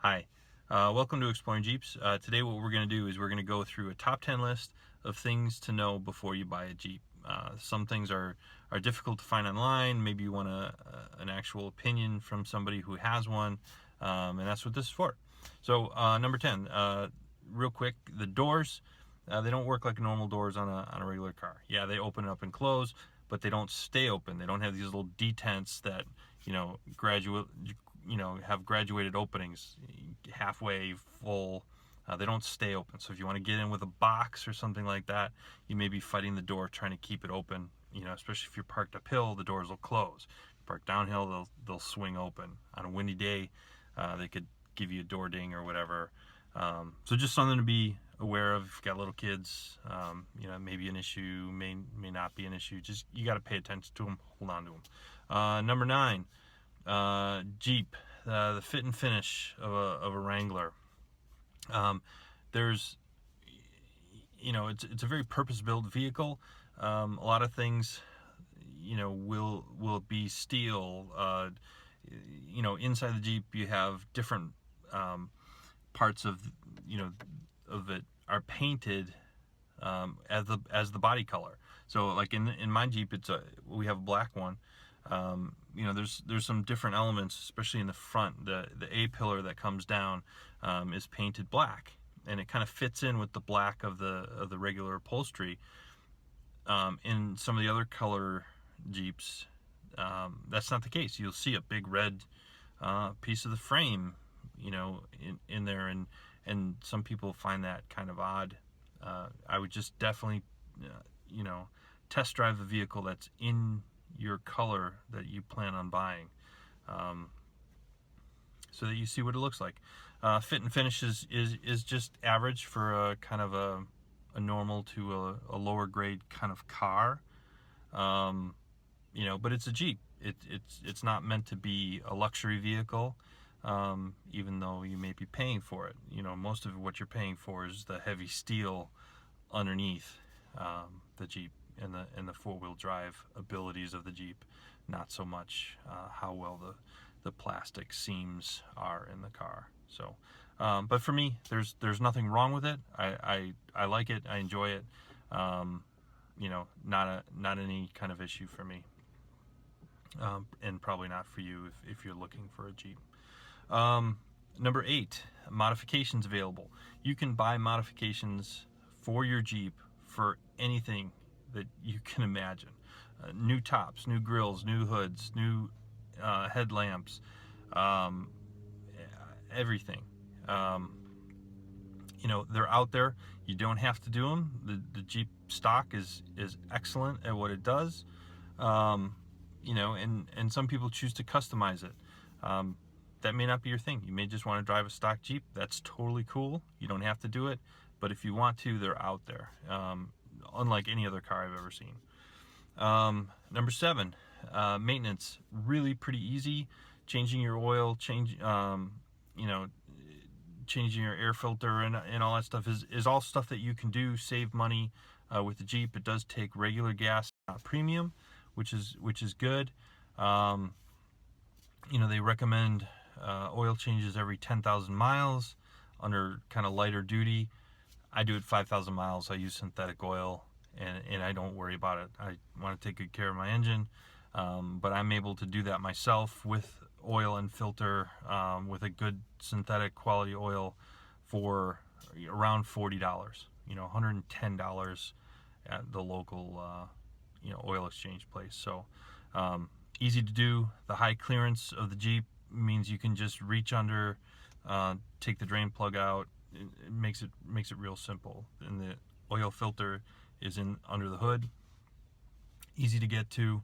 Hi, welcome to Exploring Jeeps. Today what we're going to do is we're going to go through a top 10 list of things to know before you buy a Jeep. Some things are difficult to find online. Maybe you want an actual opinion from somebody who has one, and that's what this is for. So number 10, real quick, the doors, they don't work like normal doors on a regular car. Yeah, they open up and close, but they don't stay open. They don't have these little detents that, have graduated openings, halfway, full. They don't stay open. So if you want to get in with a box or something like that, you may be fighting the door trying to keep it open. Especially if you're parked uphill, the doors will close. Parked downhill, they'll swing open. On a windy day, they could give you a door ding or whatever. So just something to be aware of. If you've got little kids, maybe an issue, may not be an issue. Just you got to pay attention to them, hold on to them. Number 9, Jeep, the fit and finish of a Wrangler. There's, it's a very purpose-built vehicle. A lot of things, will be steel. Inside the Jeep you have different parts of it are painted as the body color. So like in my Jeep, we have a black one. There's some different elements, especially in the front. The A pillar that comes down is painted black, and it kind of fits in with the black of the regular upholstery. In some of the other color Jeeps, that's not the case. You'll see a big red piece of the frame, in there, and some people find that kind of odd. I would just definitely, test drive the vehicle that's in your color that you plan on buying, so that you see what it looks like. Fit and finish is just average for a kind of a normal to a lower grade kind of car, but it's a Jeep. It's not meant to be a luxury vehicle, even though you may be paying for it. Most of what you're paying for is the heavy steel underneath the Jeep, and the four-wheel drive abilities of the Jeep, not so much how well the plastic seams are in the car. So, but for me, there's nothing wrong with it. I like it. I enjoy it. Not any kind of issue for me, and probably not for you if you're looking for a Jeep. Number 8, modifications available. You can buy modifications for your Jeep for anything that you can imagine. New tops, new grills, new hoods, new headlamps, everything. They're out there. You don't have to do them. The Jeep stock is excellent at what it does. And some people choose to customize it. That may not be your thing. You may just want to drive a stock Jeep. That's totally cool. You don't have to do it, but if you want to, they're out there. Unlike any other car I've ever seen. Number 7, maintenance. Really pretty easy. Changing your oil, changing your air filter and all that stuff is all stuff that you can do. Save money with the Jeep. It does take regular gas, not premium, which is good. They recommend oil changes every 10,000 miles under kind of lighter duty. I do it 5,000 miles. I use synthetic oil, and I don't worry about it. I want to take good care of my engine, but I'm able to do that myself with oil and filter, with a good synthetic quality oil for around $40, $110 at the local oil exchange place. So easy to do. The high clearance of the Jeep means you can just reach under, take the drain plug out. It makes it real simple. And the oil filter is in under the hood, easy to get to.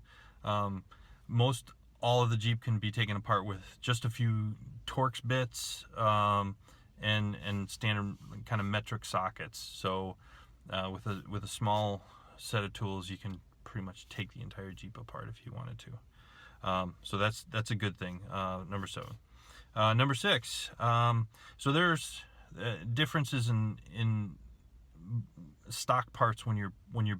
Most all of the Jeep can be taken apart with just a few Torx bits, and standard kind of metric sockets. So with a small set of tools, you can pretty much take the entire Jeep apart if you wanted to. So that's a good thing. Number 7. Number 6. So there's differences in stock parts when you're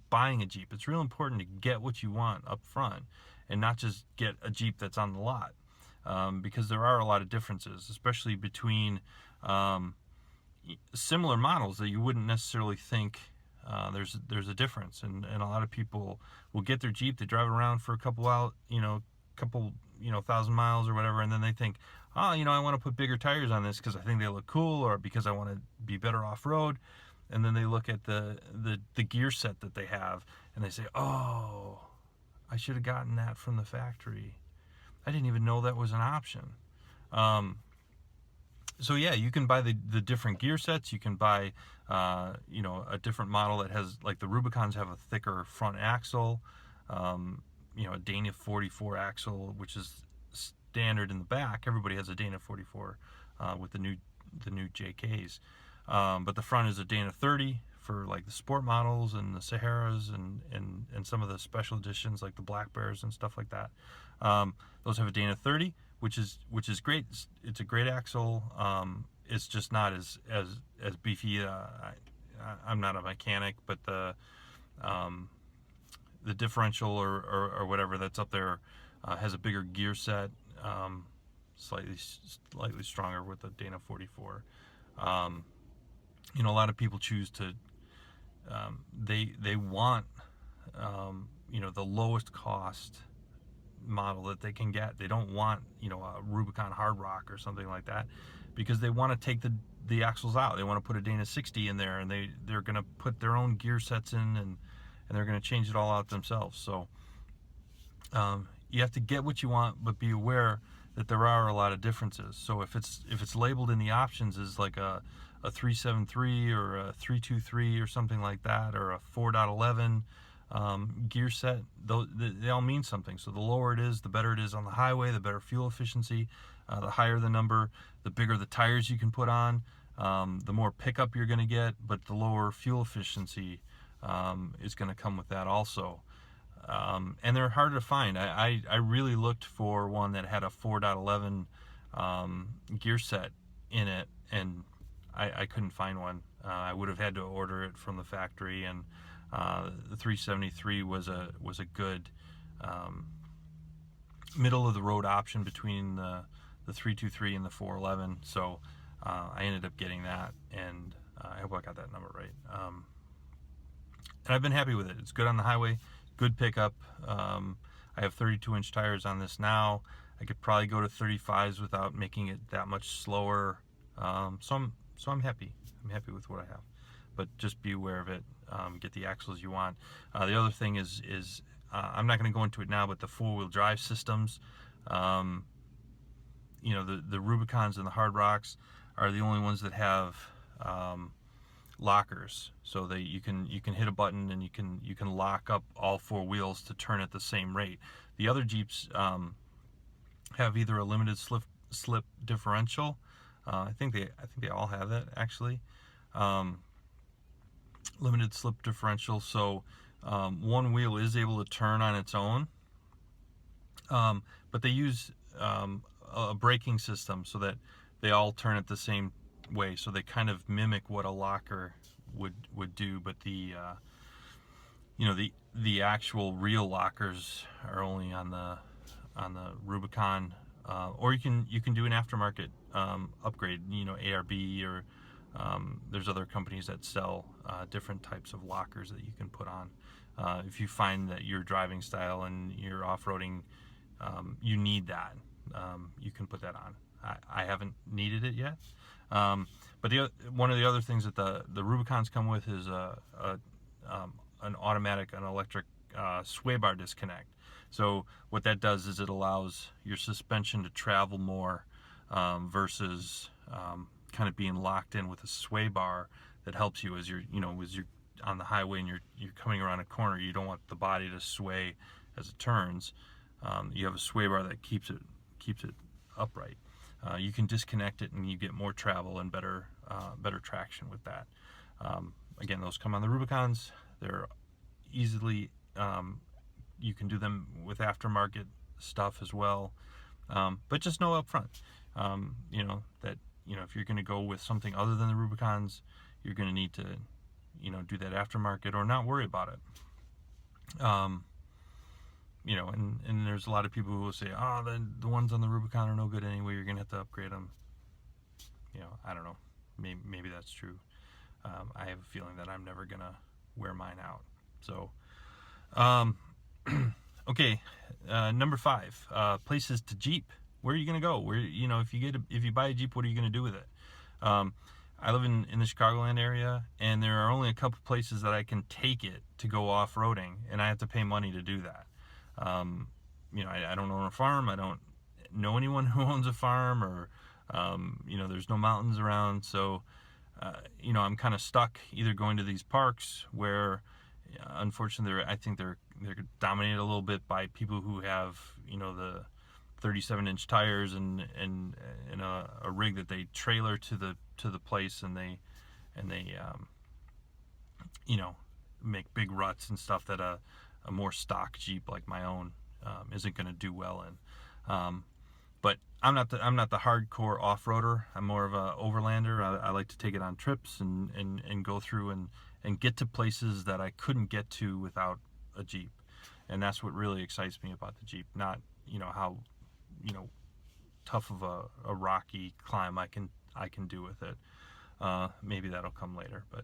buying a Jeep. It's real important to get what you want up front and not just get a Jeep that's on the lot. because there are a lot of differences, especially between similar models that you wouldn't necessarily think there's a difference. And a lot of people will get their Jeep, they drive it around for a couple thousand miles or whatever, and then they think, oh, I want to put bigger tires on this because I think they look cool, or because I want to be better off-road. And then they look at the gear set that they have, and they say, oh, I should have gotten that from the factory. I didn't even know that was an option. So yeah, you can buy the different gear sets. You can buy, a different model that has, like the Rubicons have a thicker front axle, a Dana 44 axle, which is standard in the back. Everybody has a Dana 44 with the new JKs, but the front is a Dana 30 for like the sport models and the Saharas and some of the special editions like the Black Bears and stuff like that. Those have a Dana 30, which is great. It's a great axle. It's just not as beefy. I'm not a mechanic, but the differential or whatever that's up there has a bigger gear set, slightly stronger with the Dana 44. A lot of people choose to they want the lowest cost model that they can get. They don't want a Rubicon Hard Rock or something like that, because they want to take the axles out. They want to put a Dana 60 in there, and they're going to put their own gear sets in, and they're going to change it all out themselves. So you have to get what you want, but be aware that there are a lot of differences. So if it's labeled in the options as like a 373 or a 323 or something like that, or a 4.11 gear set, they all mean something. So the lower it is, the better it is on the highway, the better fuel efficiency. The higher the number, the bigger the tires you can put on, the more pickup you're going to get, but the lower fuel efficiency is going to come with that also. And they're hard to find. I really looked for one that had a 4.11 gear set in it, and I couldn't find one. I would have had to order it from the factory, and the 373 was a good middle of the road option between the 323 and the 411. So I ended up getting that, and I hope I got that number right. And I've been happy with it. It's good on the highway, good pickup. I have 32-inch tires on this now. I could probably go to 35s without making it that much slower. So I'm happy. I'm happy with what I have. But just be aware of it. Get the axles you want. The other thing is I'm not going to go into it now, but the four-wheel drive systems. The Rubicons and the Hard Rocks are the only ones that have lockers, so that you can hit a button and you can lock up all four wheels to turn at the same rate. The other Jeeps have either a limited slip differential. I think they all have that, actually. Limited slip differential, so one wheel is able to turn on its own, but they use a braking system so that they all turn it the same way, so they kind of mimic what a locker would do, but the actual real lockers are only on the Rubicon, or you can do an aftermarket upgrade, ARB, or there's other companies that sell different types of lockers that you can put on. If you find that your driving style and your off-roading, you need that, you can put that on. I haven't needed it yet. But one of the other things that the Rubicons come with is an electric sway bar disconnect. So what that does is it allows your suspension to travel more versus kind of being locked in with a sway bar that helps you as you're on the highway and you're coming around a corner. You don't want the body to sway as it turns. You have a sway bar that keeps it upright. You can disconnect it and you get more travel and better traction with that. Again, those come on the Rubicons. They're easily, you can do them with aftermarket stuff as well. But just know up front, that if you're going to go with something other than the Rubicons, you're going to need to do that aftermarket or not worry about it. you know, and there's a lot of people who will say, oh, the ones on the Rubicon are no good anyway, you're gonna have to upgrade them. You know, I don't know, maybe that's true. I have a feeling that I'm never gonna wear mine out. So okay, number 5, places to Jeep. Where are you gonna go? Where, you know, if you buy a Jeep, what are you gonna do with it? I live in the Chicagoland area, and there are only a couple places that I can take it to go off-roading, and I have to pay money to do that. You know, I don't own a farm. I don't know anyone who owns a farm, or you know, there's no mountains around, so you know, I'm kind of stuck either going to these parks where, unfortunately, I think they're dominated a little bit by people who have, you know, the 37-inch tires and a rig that they trailer to the place, and they you know, make big ruts and stuff that a more stock Jeep like my own isn't going to do well in. But I'm not the hardcore off-roader. I'm more of a overlander. I like to take it on trips and go through and get to places that I couldn't get to without a Jeep. And that's what really excites me about the Jeep. Not, you know, how, you know, tough of a rocky climb I can do with it. Maybe that'll come later, but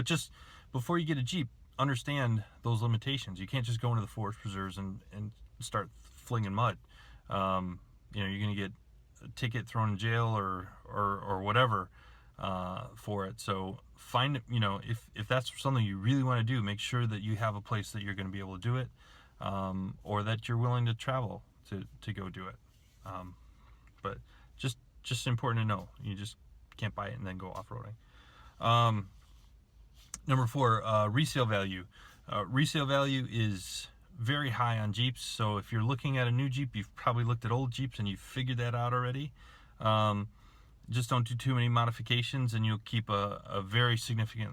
just before you get a Jeep, understand those limitations. You can't just go into the forest preserves and start flinging mud. You know, you're gonna get a ticket, thrown in jail, or whatever for it. So find, you know, if that's something you really want to do, make sure that you have a place that you're going to be able to do it, or that you're willing to travel to go do it. But just important to know, you just can't buy it and then go off-roading. Number 4, resale value. Resale value is very high on Jeeps, so if you're looking at a new Jeep, you've probably looked at old Jeeps and you've figured that out already. Just don't do too many modifications, and you'll keep a very significant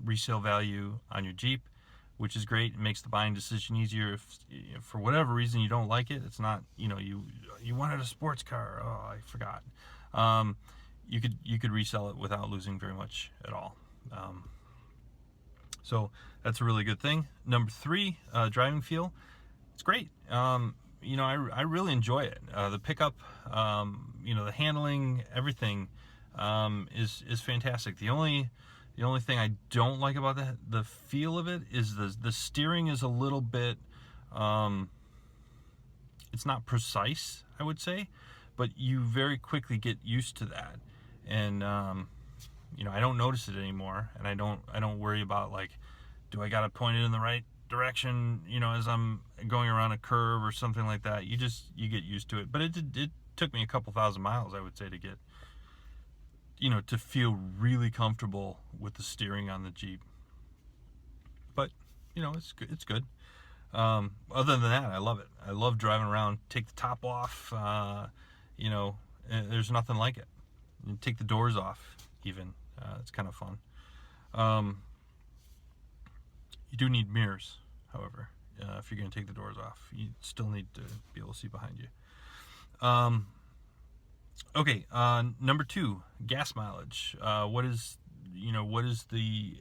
resale value on your Jeep, which is great. It makes the buying decision easier. If for whatever reason you don't like it, it's not, you know, you wanted a sports car, oh, I forgot. You could resell it without losing very much at all. So that's a really good thing. Number 3, driving feel. It's great. You know, I really enjoy it. The pickup, you know, the handling, everything is fantastic. The only thing I don't like about the feel of it is the steering is a little bit, it's not precise, I would say, but you very quickly get used to that. And you know, I don't notice it anymore, and I don't worry about, like, do I gotta point it in the right direction, you know, as I'm going around a curve or something like that. You get used to it. But it took me a couple thousand miles, I would say, to get, you know, to feel really comfortable with the steering on the Jeep. But, you know, it's good. Other than that, I love it. I love driving around. Take the top off, you know, there's nothing like it. You take the doors off even. It's kind of fun. You do need mirrors, however, if you're going to take the doors off. You still need to be able to see behind you. Okay, number 2, gas mileage. What is the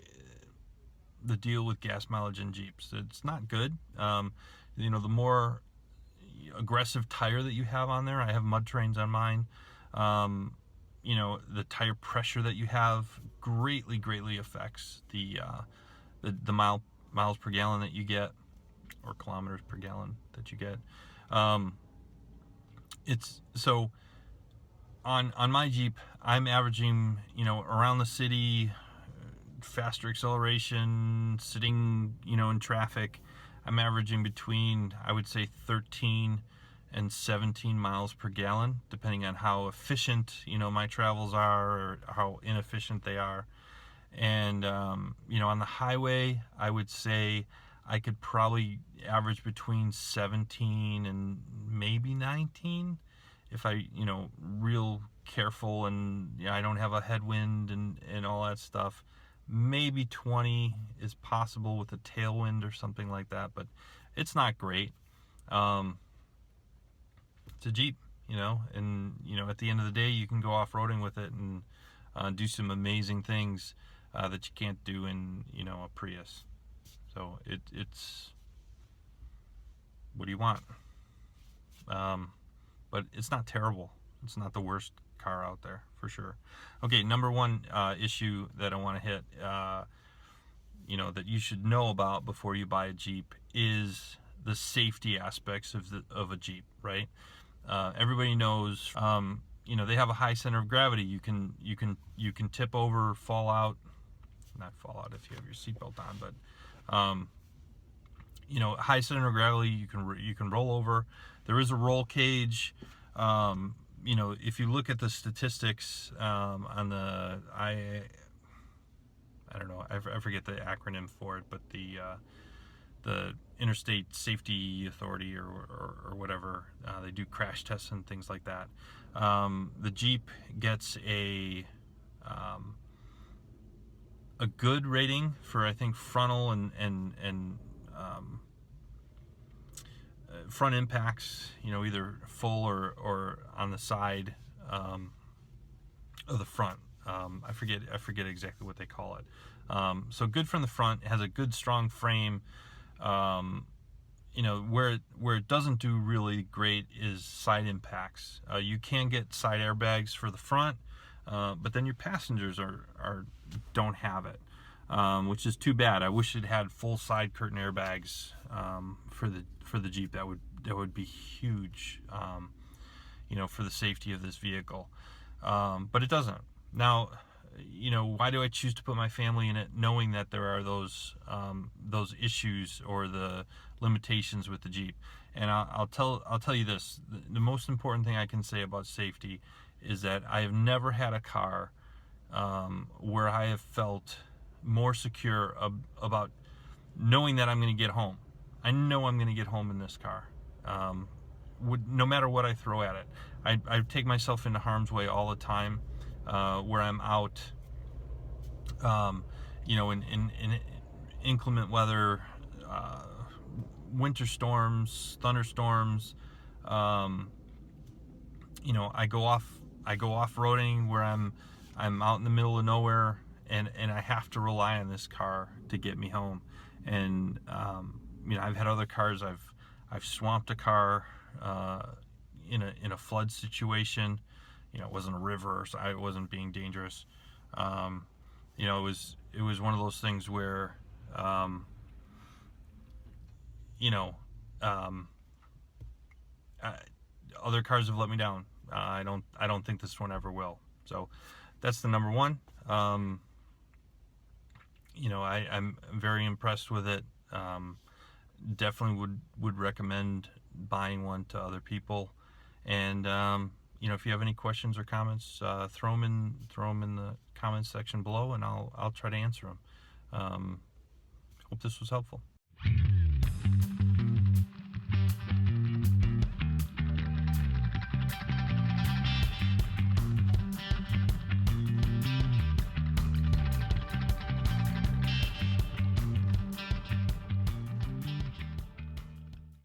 deal with gas mileage in Jeeps? It's not good. You know, the more aggressive tire that you have on there, I have mud trains on mine. You know, the tire pressure that you have greatly affects the miles per gallon that you get, or kilometers per gallon that you get. It's so on my Jeep, I'm averaging, you know, around the city, faster acceleration, sitting, you know, in traffic, I'm averaging between, I would say, 13 and 17 miles per gallon, depending on how efficient, you know, my travels are, or how inefficient they are. And you know, on the highway, I would say I could probably average between 17 and maybe 19 if I, you know, real careful, and I don't have a headwind and all that stuff. Maybe 20 is possible with a tailwind or something like that, but it's not great. It's a Jeep, you know, and, you know, at the end of the day, you can go off-roading with it and do some amazing things that you can't do in, you know, a Prius. So it's what do you want? But it's not terrible. It's not the worst car out there, for sure. Okay, number one issue that I want to hit, that you should know about before you buy a Jeep is the safety aspects of a Jeep, right? Everybody knows, they have a high center of gravity. You can tip over, fall out, not fall out if you have your seatbelt on, but high center of gravity, you can roll over. There is a roll cage. If you look at the statistics on the I don't know, I forget the acronym for it, but the Interstate Safety Authority or whatever, they do crash tests and things like that. The Jeep gets a good rating for, I think, frontal and front impacts, either full or on the side of the front. I forget exactly what they call it. So good from the front. It has a good strong frame. Where it doesn't do really great is side impacts. You can get side airbags for the front, but then your passengers don't have it, which is too bad. I wish it had full side curtain airbags for the Jeep. That would be huge, for the safety of this vehicle. But it doesn't. Now, why do I choose to put my family in it, knowing that there are those issues or the limitations with the Jeep? And I'll tell you this: the most important thing I can say about safety is that I have never had a car where I have felt more secure about knowing that I'm going to get home. I know I'm going to get home in this car, no matter what I throw at it. I take myself into harm's way all the time. Where I'm out, in inclement weather, winter storms, thunderstorms. I go off-roading where I'm out in the middle of nowhere, and I have to rely on this car to get me home. And I've had other cars. I've swamped a car in a flood situation. It wasn't a river, so I wasn't being dangerous. It was one of those things where, other cars have let me down. I don't think this one ever will. So that's the number one. I'm very impressed with it. Definitely would recommend buying one to other people. And if you have any questions or comments, throw them in the comments section below, and I'll try to answer them. Hope this was helpful.